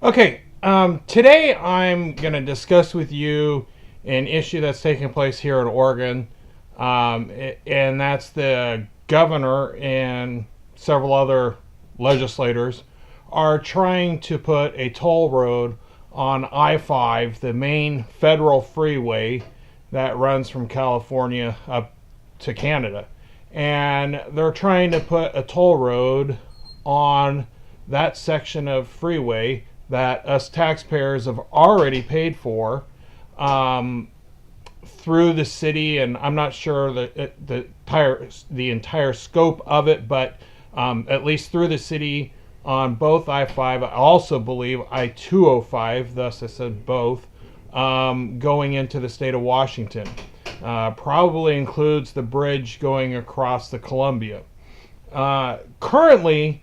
Okay, today I'm going to discuss with you an issue that's taking place here in Oregon, and that's the governor and several other legislators are trying to put a toll road on I-5, the main federal freeway that runs from California up to Canada. And they're trying to put a toll road on that section of freeway that us taxpayers have already paid for through the city, and I'm not sure the entire scope of it, but at least through the city on both I-5. I also believe I-205, thus I said both, going into the state of Washington. Probably includes the bridge going across the Columbia. Currently,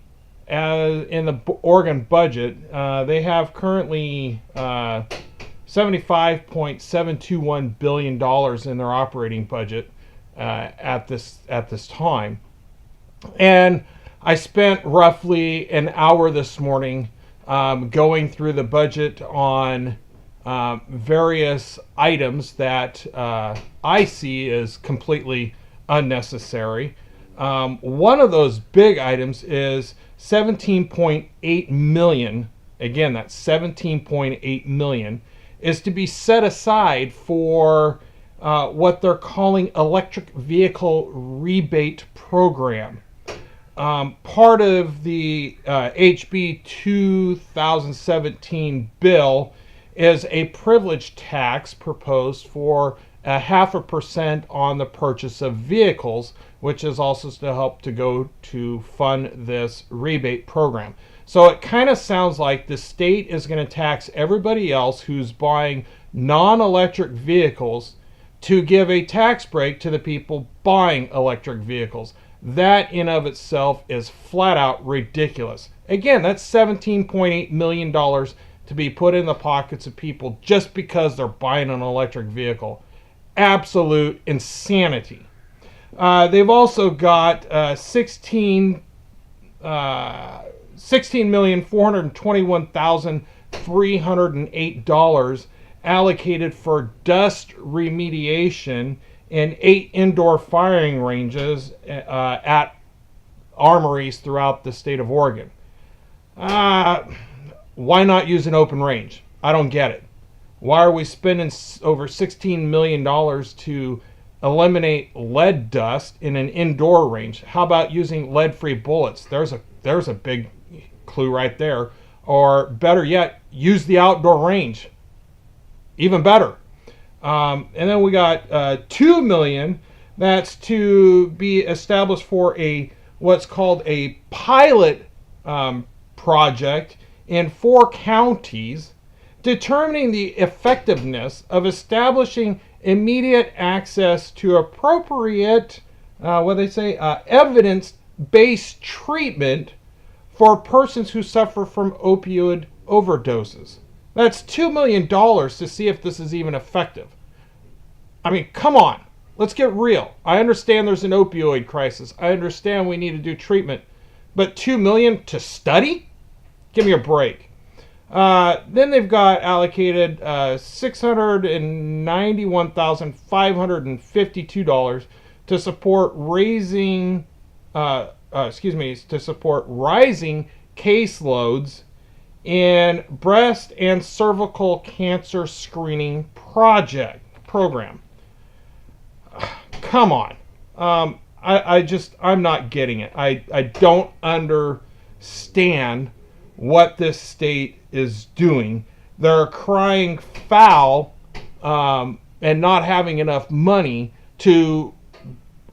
in the Oregon budget, they have currently $75.721 billion in their operating budget at this time. And I spent roughly an hour this morning going through the budget on various items that I see as completely unnecessary. One of those big items is 17.8 million. Again, that's 17.8 million is to be set aside for what they're calling electric vehicle rebate program. Part of the HB 2017 bill is a privilege tax proposed for 0.5% on the purchase of vehicles, which is also to help to go to fund this rebate program. So it kind of sounds like the state is going to tax everybody else who's buying non-electric vehicles to give a tax break to the people buying electric vehicles. That in of itself is flat out ridiculous. Again, that's $17.8 million to be put in the pockets of people just because they're buying an electric vehicle. Absolute insanity. They've also got $16,421,308 allocated for dust remediation in 8 indoor firing ranges at armories throughout the state of Oregon. Why not use an open range? I don't get it. Why are we spending over $16 million to eliminate lead dust in an indoor range? How about using lead-free bullets? There's a big clue right there. Or better yet, use the outdoor range. Even better. And then we got $2 million that's to be established for what's called a pilot project in 4 counties, determining the effectiveness of establishing immediate access to appropriate, evidence-based treatment for persons who suffer from opioid overdoses. That's $2 million to see if this is even effective. I mean, come on. Let's get real. I understand there's an opioid crisis. I understand we need to do treatment. But $2 million to study? Give me a break. Then they've got allocated $691,552 to support rising caseloads in breast and cervical cancer screening program. Come on. I'm not getting it. I don't understand what this state is doing. They're crying foul and not having enough money to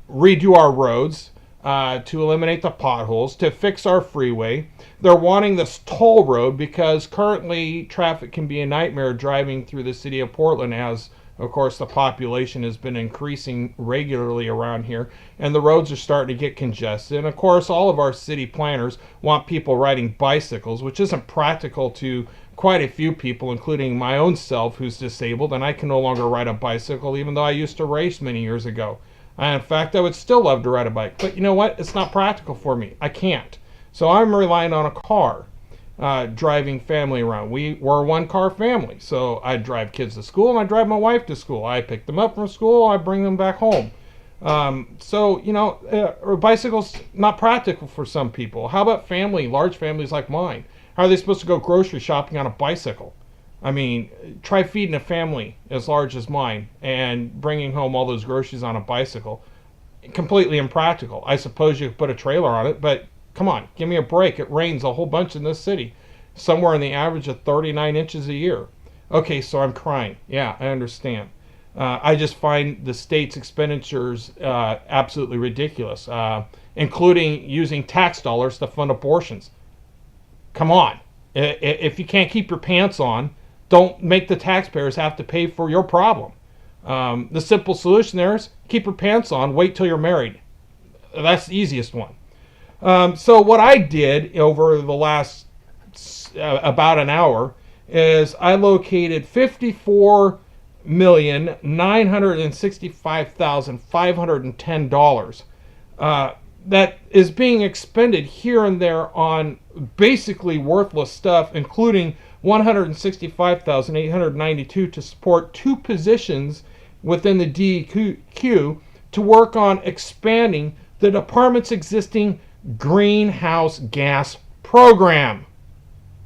redo our roads, to eliminate the potholes, to fix our freeway. They're wanting this toll road because currently traffic can be a nightmare driving through the city of Portland, as of course the population has been increasing regularly around here, and the roads are starting to get congested. And of course all of our city planners want people riding bicycles, which isn't practical to quite a few people, including my own self, who's disabled, and I can no longer ride a bicycle even though I used to race many years ago. In fact, I would still love to ride a bike, but you know what? It's not practical for me. I can't. So I'm relying on a car. driving family around. We're a one-car family, so I drive kids to school and I drive my wife to school. I pick them up from school, I bring them back home. So, bicycles not practical for some people. How about large families like mine? How are they supposed to go grocery shopping on a bicycle? I mean, try feeding a family as large as mine and bringing home all those groceries on a bicycle. Completely impractical. I suppose you could put a trailer on it, but come on, give me a break. It rains a whole bunch in this city, somewhere in the average of 39 inches a year. Okay, so I'm crying. Yeah, I understand. I just find the state's expenditures absolutely ridiculous, including using tax dollars to fund abortions. Come on. If you can't keep your pants on, don't make the taxpayers have to pay for your problem. The simple solution there is keep your pants on, wait till you're married. That's the easiest one. So what I did over the last about an hour is I located $54,965,510 that is being expended here and there on basically worthless stuff, including $165,892 to support 2 positions within the DEQ to work on expanding the department's existing greenhouse gas program.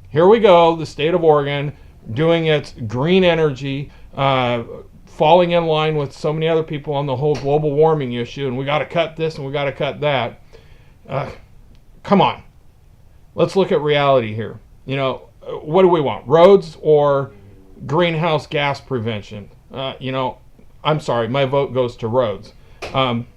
Here we go, the state of Oregon doing its green energy, falling in line with so many other people on the whole global warming issue, and we got to cut this and we got to cut that. Come on, let's look at reality here. What do we want, roads or greenhouse gas prevention? I'm sorry, my vote goes to roads.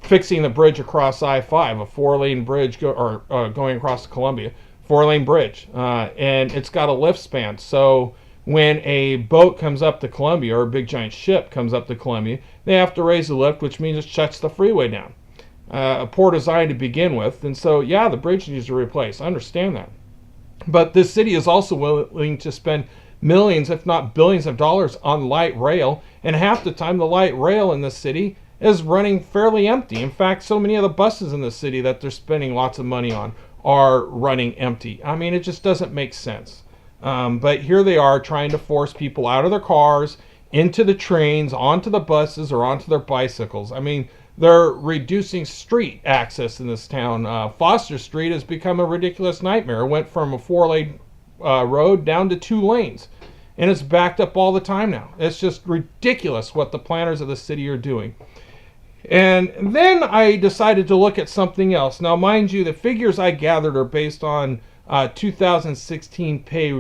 Fixing the bridge across I-5, a 4-lane bridge going across Columbia, 4-lane bridge, and it's got a lift span. So when a boat comes up to Columbia or a big giant ship comes up to Columbia, they have to raise the lift, which means it shuts the freeway down. A poor design to begin with, and so yeah, the bridge needs to replace. I understand that, but this city is also willing to spend millions, if not billions of dollars on light rail, and half the time the light rail in the city is running fairly empty. In fact, so many of the buses in the city that they're spending lots of money on are running empty. I mean, it just doesn't make sense. But here they are trying to force people out of their cars, into the trains, onto the buses, or onto their bicycles. I mean, they're reducing street access in this town. Foster Street has become a ridiculous nightmare. It went from a 4-lane road down to 2 lanes. And it's backed up all the time now. It's just ridiculous what the planners of the city are doing. And then I decided to look at something else. Now, mind you, the figures I gathered are based on 2016 pay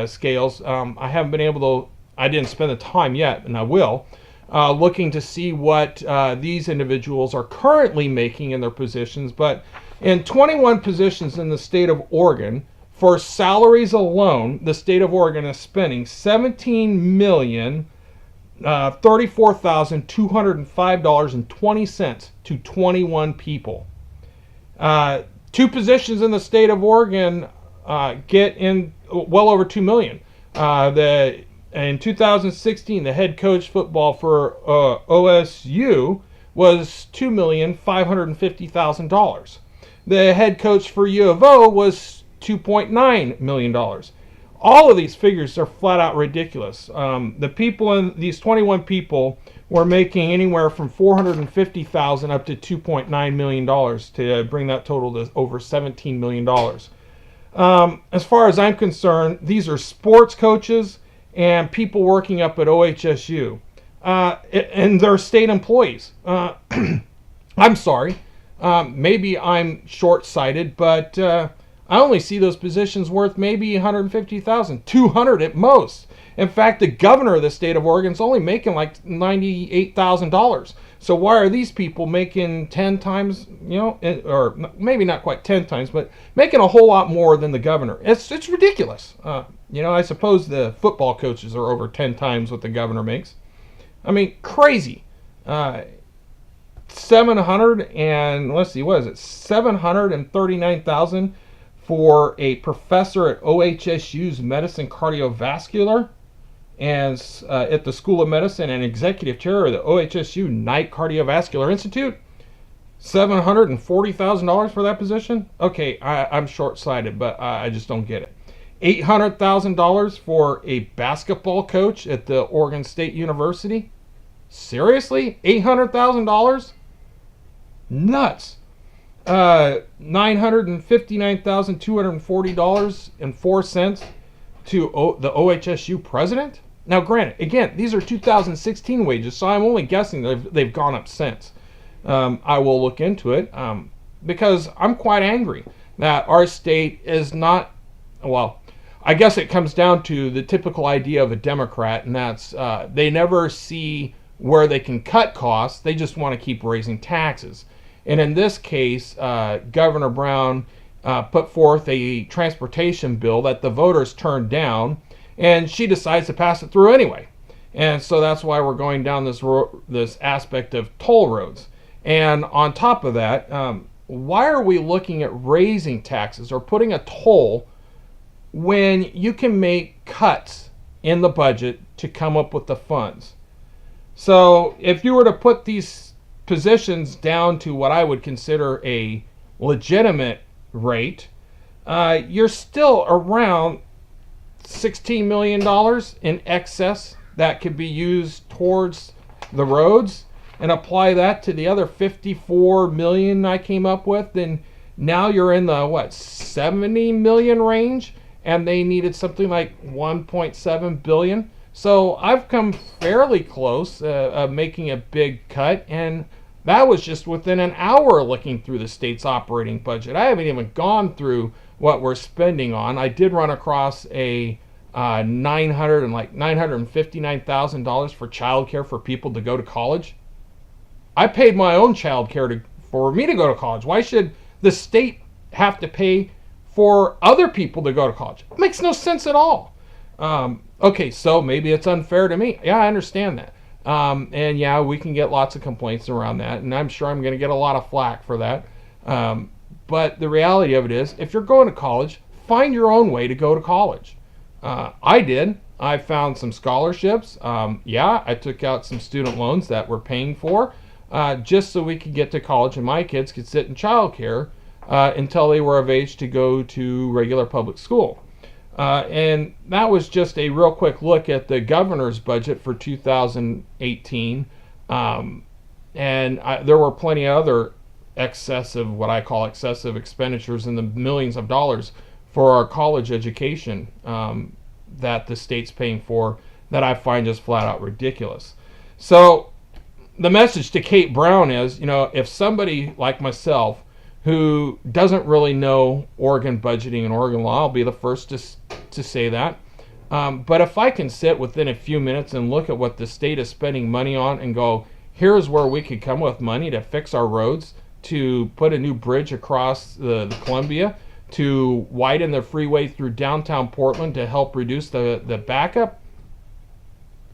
scales. I haven't been able to, I didn't spend the time yet, and I will, looking to see what these individuals are currently making in their positions. But in 21 positions in the state of Oregon, for salaries alone, the state of Oregon is spending $34,205.20 to 21 people. 2 positions in the state of Oregon get in well over $2 million. In 2016, the head coach football for OSU was $2,550,000. The head coach for U of O was $2.9 million. All of these figures are flat out ridiculous. The people in these 21 people were making anywhere from $450,000 up to $2.9 million to bring that total to over $17 million. As far as I'm concerned, these are sports coaches and people working up at OHSU, and they're state employees. I'm sorry, maybe I'm short-sighted, but I only see those positions worth maybe $150,000, $200 at most. In fact, the governor of the state of Oregon is only making like $98,000. So why are these people making 10 times, or maybe not quite 10 times, but making a whole lot more than the governor? It's ridiculous. I suppose the football coaches are over 10 times what the governor makes. I mean, crazy. 700 and let's see, what is it? 739,000 for a professor at OHSU's medicine cardiovascular, and at the School of Medicine and executive chair of the OHSU Knight Cardiovascular Institute. $740,000 for that position? Okay, I'm short-sighted, but I just don't get it. $800,000 for a basketball coach at the Oregon State University? Seriously? $800,000? Nuts. $959,240.04 to the OHSU president? Now, granted, again, these are 2016 wages, so I'm only guessing they've gone up since. I will look into it because I'm quite angry that our state is not, well, I guess it comes down to the typical idea of a Democrat, and that's they never see where they can cut costs. They just want to keep raising taxes. And in this case, Governor Brown put forth a transportation bill that the voters turned down, and she decides to pass it through anyway. And so that's why we're going down this aspect of toll roads. And on top of that, why are we looking at raising taxes or putting a toll when you can make cuts in the budget to come up with the funds? So if you were to put these positions down to what I would consider a legitimate rate, you're still around $16 million in excess that could be used towards the roads, and apply that to the other 54 million I came up with, then now you're in the 70 million range, and they needed something like 1.7 billion. So I've come fairly close of making a big cut, and that was just within an hour looking through the state's operating budget. I haven't even gone through what we're spending on. I did run across a $959,000 for childcare for people to go to college. I paid my own childcare for me to go to college. Why should the state have to pay for other people to go to college? It makes no sense at all. Okay, so maybe it's unfair to me. Yeah, I understand that. And yeah, we can get lots of complaints around that, and I'm sure I'm going to get a lot of flack for that. But the reality of it is, if you're going to college, find your own way to go to college. I did. I found some scholarships. Yeah, I took out some student loans that we're paying for, just so we could get to college and my kids could sit in childcare until they were of age to go to regular public school. And that was just a real quick look at the governor's budget for 2018. And there were plenty of other what I call excessive expenditures in the millions of dollars for our college education that the state's paying for, that I find just flat out ridiculous. So the message to Kate Brown is, if somebody like myself who doesn't really know Oregon budgeting and Oregon law, I'll be the first to say that. But if I can sit within a few minutes and look at what the state is spending money on and go, here's where we could come with money to fix our roads, to put a new bridge across the Columbia, to widen the freeway through downtown Portland to help reduce the backup.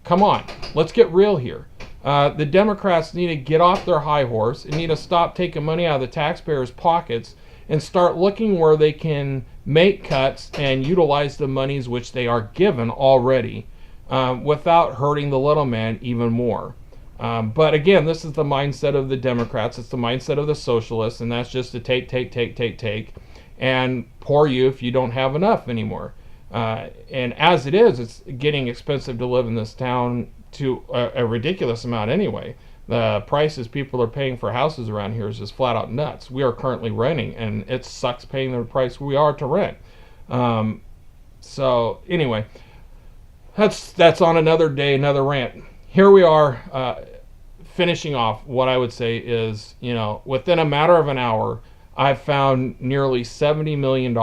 Come on, let's get real here. The Democrats need to get off their high horse and need to stop taking money out of the taxpayers' pockets and start looking where they can make cuts and utilize the monies which they are given already without hurting the little man even more. But again, this is the mindset of the Democrats. It's the mindset of the socialists, and that's just to take, and poor you if you don't have enough anymore. And as it is, it's getting expensive to live in this town to a ridiculous amount anyway. The prices people are paying for houses around here is just flat out nuts. We are currently renting, and it sucks paying the price we are to rent. So anyway, that's on another day, another rant. Here we are, finishing off what I would say is, within a matter of an hour, I've found nearly $70 million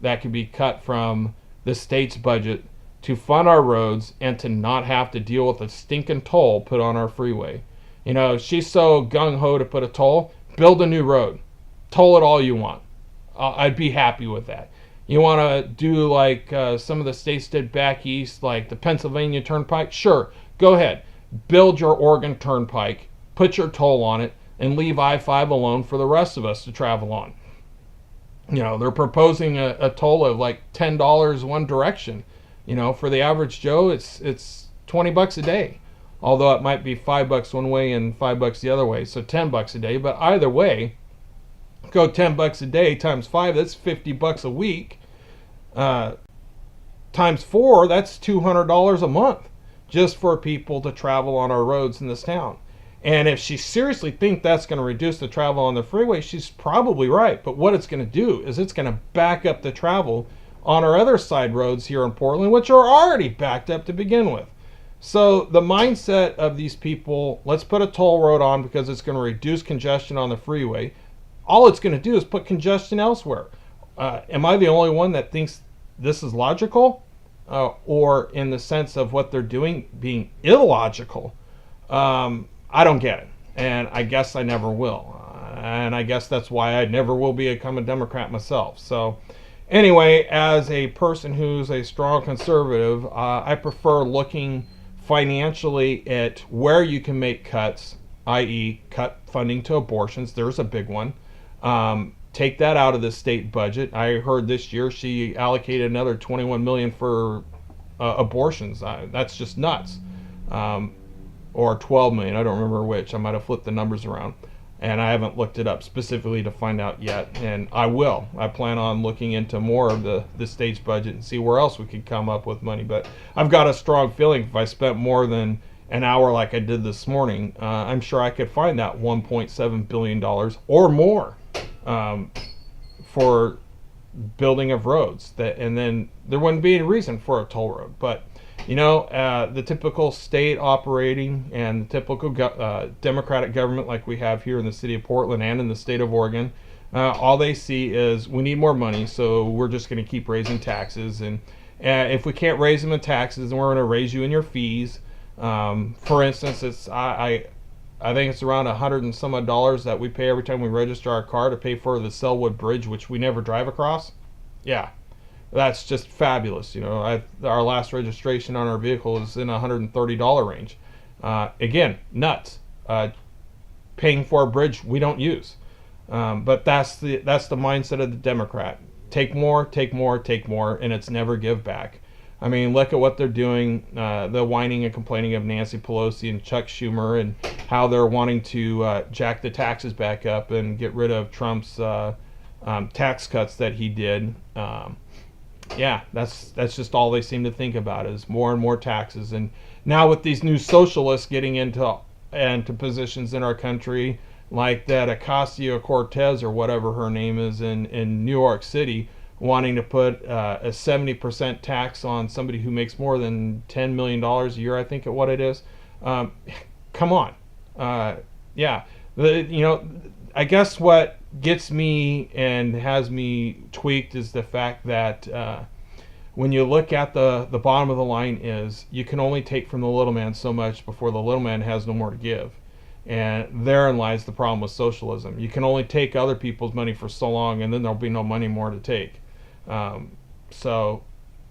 that could be cut from the state's budget to fund our roads and to not have to deal with a stinking toll put on our freeway. She's so gung-ho to put a toll, build a new road. Toll it all you want. I'd be happy with that. You want to do like some of the states did back east, like the Pennsylvania Turnpike? Sure, go ahead. Build your Oregon Turnpike, put your toll on it, and leave I-5 alone for the rest of us to travel on. They're proposing a toll of like $10 one direction. For the average Joe, it's $20 a day. Although it might be $5 one way and $5 the other way, so $10 a day. But either way, go $10 a day times 5, that's $50 a week. times 4, that's $200 a month just for people to travel on our roads in this town. And if she seriously thinks that's going to reduce the travel on the freeway, she's probably right. But what it's going to do is it's going to back up the travel on our other side roads here in Portland, which are already backed up to begin with. So the mindset of these people, let's put a toll road on because it's going to reduce congestion on the freeway. All it's going to do is put congestion elsewhere. Am I the only one that thinks this is logical? Or in the sense of what they're doing being illogical? I don't get it. And I guess I never will. And I guess that's why I never will become a Democrat myself. So anyway, as a person who's a strong conservative, I prefer looking financially at where you can make cuts, i.e. cut funding to abortions. There's a big one. Take that out of the state budget. I heard this year she allocated another $21 million for abortions. That's just nuts. Or $12 million. I don't remember which. I might have flipped the numbers around. And I haven't looked it up specifically to find out yet. And I will. I plan on looking into more of the state's budget and see where else we could come up with money. But I've got a strong feeling if I spent more than an hour like I did this morning, I'm sure I could find that $1.7 billion or more for building of roads. And then there wouldn't be any reason for a toll road. But you know, the typical state operating and the typical Democratic government like we have here in the city of Portland and in the state of Oregon, all they see is we need more money, so we're just going to keep raising taxes. And if we can't raise them in taxes, then we're going to raise you in your fees. For instance, I think it's around $100 and some odd dollars that we pay every time we register our car to pay for the Selwood Bridge, which we never drive across. Yeah. That's just fabulous. You know, our last registration on our vehicle is in $130 range. Again, nuts. Paying for a bridge we don't use. But that's the mindset of the Democrat. Take more, take more, take more, and it's never give back. I mean, look at what they're doing. The whining and complaining of Nancy Pelosi and Chuck Schumer and how they're wanting to jack the taxes back up and get rid of Trump's tax cuts that he did. Yeah, that's just all they seem to think about is more and more taxes. And now with these new socialists getting into positions in our country, like that Ocasio-Cortez or whatever her name is in New York City, wanting to put a 70% tax on somebody who makes more than $10 million a year, I think at what it is. Come on. Yeah, I guess what gets me and has me tweaked is the fact that when you look at the bottom of the line is you can only take from the little man so much before the little man has no more to give. And therein lies the problem with socialism. You can only take other people's money for so long and then there'll be no money more to take. So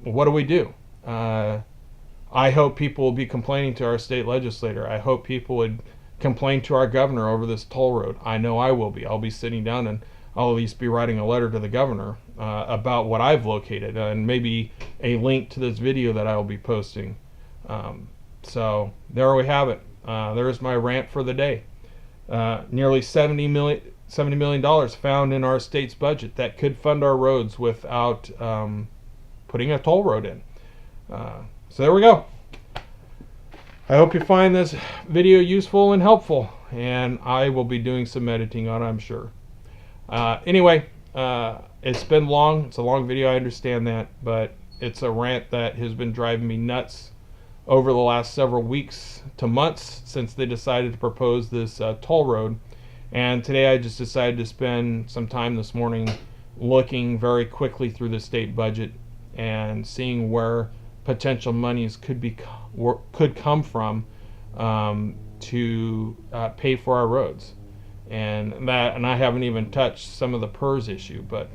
what do we do? I hope people will be complaining to our state legislator. I hope people would complain to our governor over this toll road. I know I will be. I'll be sitting down and I'll at least be writing a letter to the governor about what I've located and maybe a link to this video that I will be posting. So there we have it. There's my rant for the day. Nearly $70 million found in our state's budget that could fund our roads without putting a toll road in. So there we go. I hope you find this video useful and helpful, and I will be doing some editing on it, I'm sure. Anyway, it's been long. It's a long video, I understand that, but it's a rant that has been driving me nuts over the last several weeks to months since they decided to propose this toll road. And today I just decided to spend some time this morning looking very quickly through the state budget and seeing where potential monies could come from to pay for our roads, and I haven't even touched some of the PERS issue, but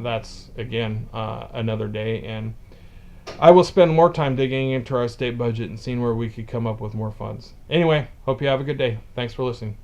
that's again another day, and I will spend more time digging into our state budget and seeing where we could come up with more funds. Anyway, hope you have a good day. Thanks for listening.